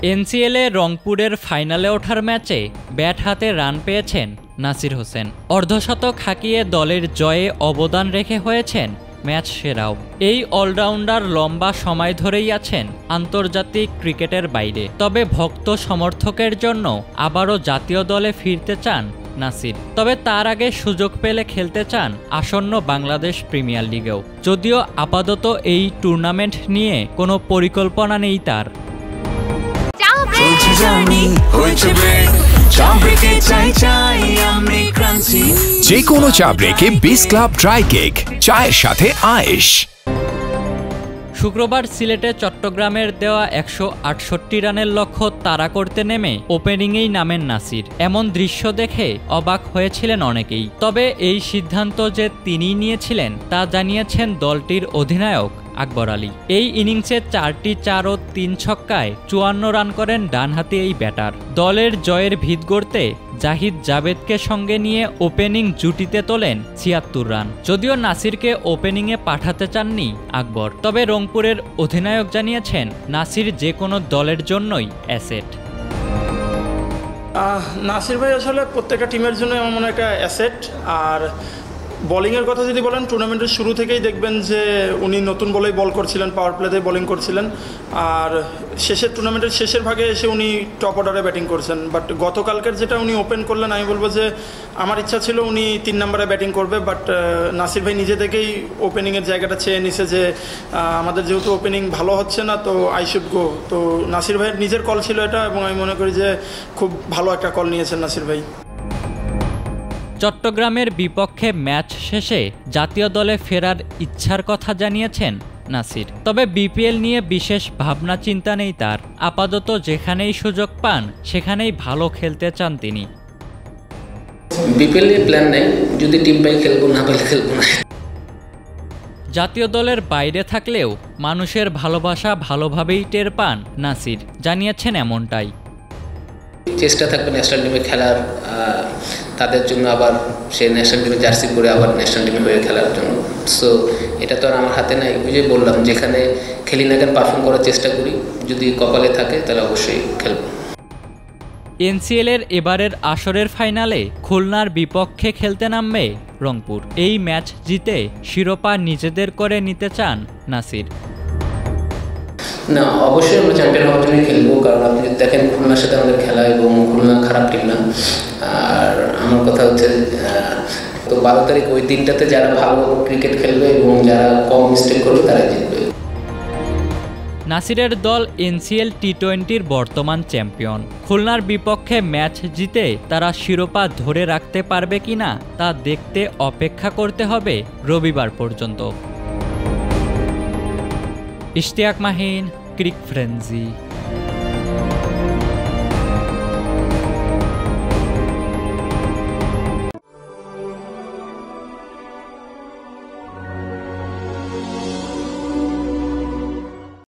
এনসিএলে রংপুরের ফাইনালে ওঠার ম্যাচে ব্যাট হাতে রান পেয়েছেন নাসির হোসেন। অর্ধশতক হাঁকিয়ে দলের জয়ে অবদান রেখে হয়েছেন ম্যাচ সেরাও। এই অলরাউন্ডার লম্বা সময় ধরেই আছেন আন্তর্জাতিক ক্রিকেটের বাইরে, তবে ভক্ত সমর্থকের জন্য আবারও জাতীয় দলে ফিরতে চান নাসির। তবে তার আগে সুযোগ পেলে খেলতে চান আসন্ন বাংলাদেশ প্রিমিয়ার লিগেও, যদিও আপাতত এই টুর্নামেন্ট নিয়ে কোনো পরিকল্পনা নেই তার। যে কোনো চা ব্রেকে বিস ক্লাব ড্রাই কেক, চায়ের সাথে আয়েশ। শুক্রবার সিলেটে চট্টগ্রামের দেওয়া 168 রানের লক্ষ্য তাড়া করতে নেমে ওপেনিংয়েই নামেন নাসির। এমন দৃশ্য দেখে অবাক হয়েছিলেন অনেকেই। তবে এই সিদ্ধান্ত যে তিনিই নিয়েছিলেন তা জানিয়েছেন দলটির অধিনায়ক আকবর আলী। এই ইনিংসে 4টি 4 ও 3 ছক্কায় 54 রান করেন ডানহাতি এই ব্যাটার। দলের জয়ের ভিত গড়তে জাহিদ জাবেদকে সঙ্গে নিয়ে ওপেনিং জুটিতে তোলেন 76 রান। যদিও নাসিরকে ওপেনিংয়ে পাঠাতে চাননি আকবর, তবে রংপুরের অধিনায়ক জানিয়েছেন নাসির যে কোনো দলের জন্যই অ্যাসেট। নাসির ভাই আসলে প্রত্যেকটা টিমের জন্য আমার মনে হয় একটা অ্যাসেট। আর বোলিংয়ের কথা যদি বলেন, টুর্নামেন্টের শুরু থেকেই দেখবেন যে উনি নতুন বলেই বল করছিলেন, পাওয়ার প্লেতে বোলিং করছিলেন। আর টুর্নামেন্টের শেষের ভাগে এসে উনি টপ অর্ডারে ব্যাটিং করছেন। বাট গতকালকের যেটা উনি ওপেন করলেন, আমি বলবো যে আমার ইচ্ছা ছিল উনি 3 নম্বরে ব্যাটিং করবে, বাট নাসির ভাই নিজে থেকেই ওপেনিংয়ের জায়গাটা চেয়ে নিছে যে আমাদের যেহেতু ওপেনিং ভালো হচ্ছে না, তো আই শুড গো। তো নাসির ভাইয়ের নিজের কল ছিল এটা, এবং আমি মনে করি যে খুব ভালো একটা কল নিয়েছেন নাসির ভাই। চট্টগ্রামের বিপক্ষে ম্যাচ শেষে জাতীয় দলে ফেরার ইচ্ছার কথা জানিয়েছেন নাসির। তবে বিপিএল নিয়ে বিশেষ ভাবনা চিন্তা নেই তার। আপাতত যেখানেই সুযোগ পান সেখানেই ভালো খেলতে চান তিনি। বিপিএল নিয়ে প্ল্যান নেই, যদি টিম পাই খেলবো, না পাইলে খেলবো না। জাতীয় দলের বাইরে থাকলেও মানুষের ভালোবাসা ভালোভাবেই টের পান নাসির, জানিয়েছেন এমনটাই। চেষ্টা থাকবে ন্যাশনাল টিমে খেলার, তাদের জন্য আবার সে ন্যাশনাল টিমে জার্সি পরে আবার ন্যাশনাল টিমে হয়ে খেলার জন্য। সো এটা তো আর আমার হাতে নাই। ওই যে বললাম, যেখানে খেলি না কেন পারফর্ম করার চেষ্টা করি, যদি কপালে থাকে তাহলে অবশ্যই খেলব। এনসিএলের এবারের আসরের ফাইনালে খুলনার বিপক্ষে খেলতে নামবে রংপুর। এই ম্যাচ জিতে শিরোপা নিজেদের করে নিতে চান নাসির। না, অবশ্যই আমরা চ্যাম্পিয়ন হওয়ার জন্যই খেলবো, কারণ আপনি যদি দেখেন খুলনার সাথে আমাদের খেলা, এবং খুলনা খারাপ টিম না। আর আমার কথা হচ্ছে, তো 12 তারিখ ওই দিনটাতে যারা ভালো ক্রিকেট খেলবে এবং যারা কম মিস্টেক করবে তারাই জিতবে। নাসিরের দল এনসিএল টি20-র বর্তমান চ্যাম্পিয়ন। খুলনার বিপক্ষে ম্যাচ জিতে তারা শিরোপা ধরে রাখতে পারবে কিনা তা দেখতে অপেক্ষা করতে হবে রবিবার পর্যন্ত। ইশতিয়াক মাহিন, ক্রিক ফ্রেন্জি।